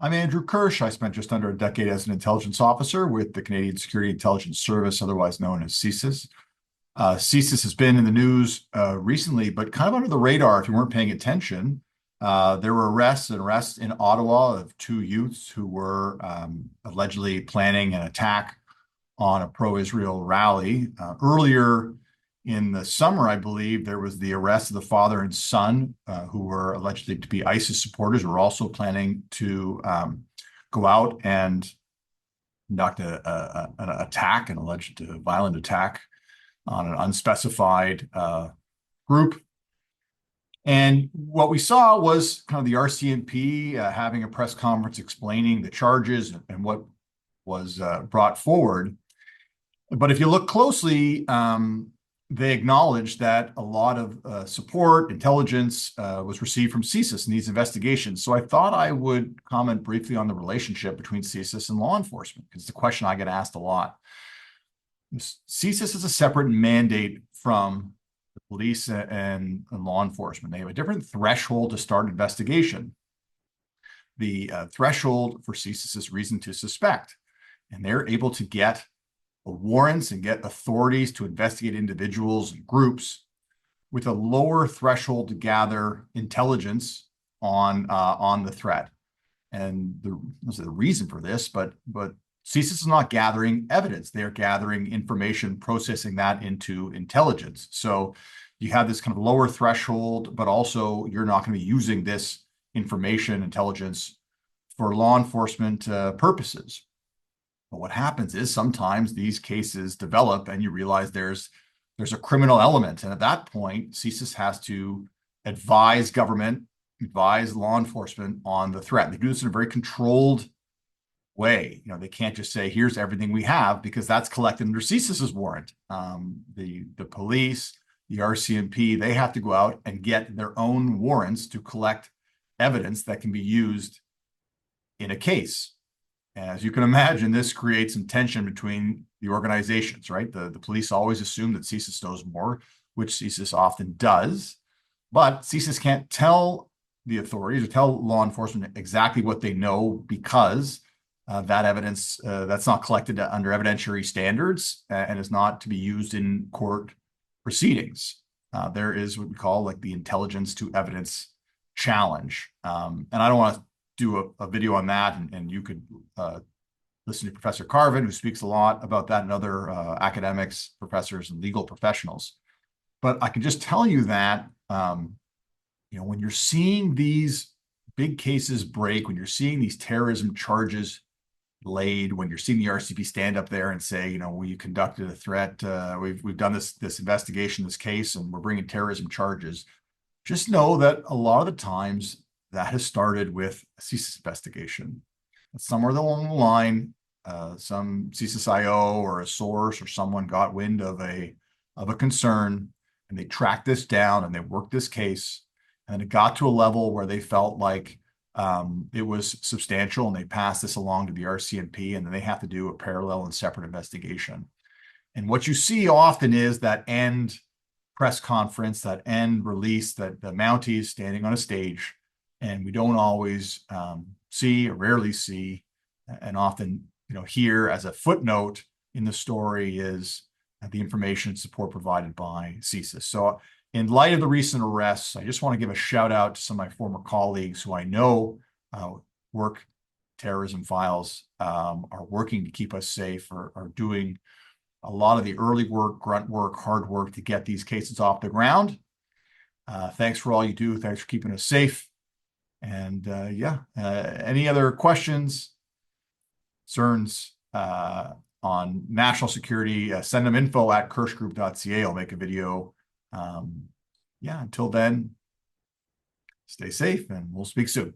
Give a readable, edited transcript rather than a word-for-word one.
I'm Andrew Kirsch. I spent just under a decade as an intelligence officer with the Canadian Security Intelligence Service, otherwise known as CSIS. CSIS has been in the news recently, but kind of under the radar if you weren't paying attention. There were arrests in Ottawa of two youths who were allegedly planning an attack on a pro-Israel rally. Earlier in the summer, I believe, there was the arrest of the father and son who were allegedly to be ISIS supporters, who were also planning to go out and conduct an attack, an alleged violent attack on an unspecified group. And what we saw was kind of the RCMP having a press conference explaining the charges and what was brought forward. But if you look closely, they acknowledged that a lot of support, intelligence was received from CSIS in these investigations. So I thought I would comment briefly on the relationship between CSIS and law enforcement, because it's a question I get asked a lot. CSIS is a separate mandate from the police and law enforcement. They have a different threshold to start investigation. The threshold for CSIS is reason to suspect, and they're able to get warrants and get authorities to investigate individuals and groups with a lower threshold to gather intelligence on the threat. And there's a reason for this, but CSIS is not gathering evidence. They're gathering information, processing that into intelligence. So you have this kind of lower threshold, but also you're not going to be using this information, intelligence for law enforcement purposes. But what happens is sometimes these cases develop and you realize there's a criminal element. And at that point, CSIS has to advise government, advise law enforcement on the threat. They do this in a very controlled way. They can't just say, here's everything we have, because that's collected under CSIS's warrant. The police, the RCMP, they have to go out and get their own warrants to collect evidence that can be used in a case. As you can imagine, this creates some tension between the organizations, right? The police always assume that CSIS knows more, which CSIS often does, but CSIS can't tell the authorities or tell law enforcement exactly what they know, because that evidence that's not collected under evidentiary standards and is not to be used in court proceedings. There is what we call like the intelligence to evidence challenge. And I don't want to do a video on that, and you could listen to Professor Carvin, who speaks a lot about that, and other academics, professors, and legal professionals. But I can just tell you that when you're seeing these big cases break, when you're seeing these terrorism charges laid, when you're seeing the RCMP stand up there and say, we conducted a threat, we've done this investigation, this case, and we're bringing terrorism charges, just know that a lot of the times that has started with a CSIS investigation. Somewhere along the line, some CSIS-IO or a source or someone got wind of a concern, and they tracked this down and they worked this case, and it got to a level where they felt like it was substantial, and they passed this along to the RCMP, and then they have to do a parallel and separate investigation. And what you see often is that end press conference, that end release, that the Mounties standing on a stage. And we don't always see, or rarely see, and often hear as a footnote in the story is the information and support provided by CSIS. So in light of the recent arrests, I just want to give a shout out to some of my former colleagues who I know work terrorism files, are working to keep us safe, are doing a lot of the early work, grunt work, hard work to get these cases off the ground. Thanks for all you do. Thanks for keeping us safe. And any other questions, concerns on national security, send them info@kirschgroup.ca. I'll make a video. Until then, stay safe, and we'll speak soon.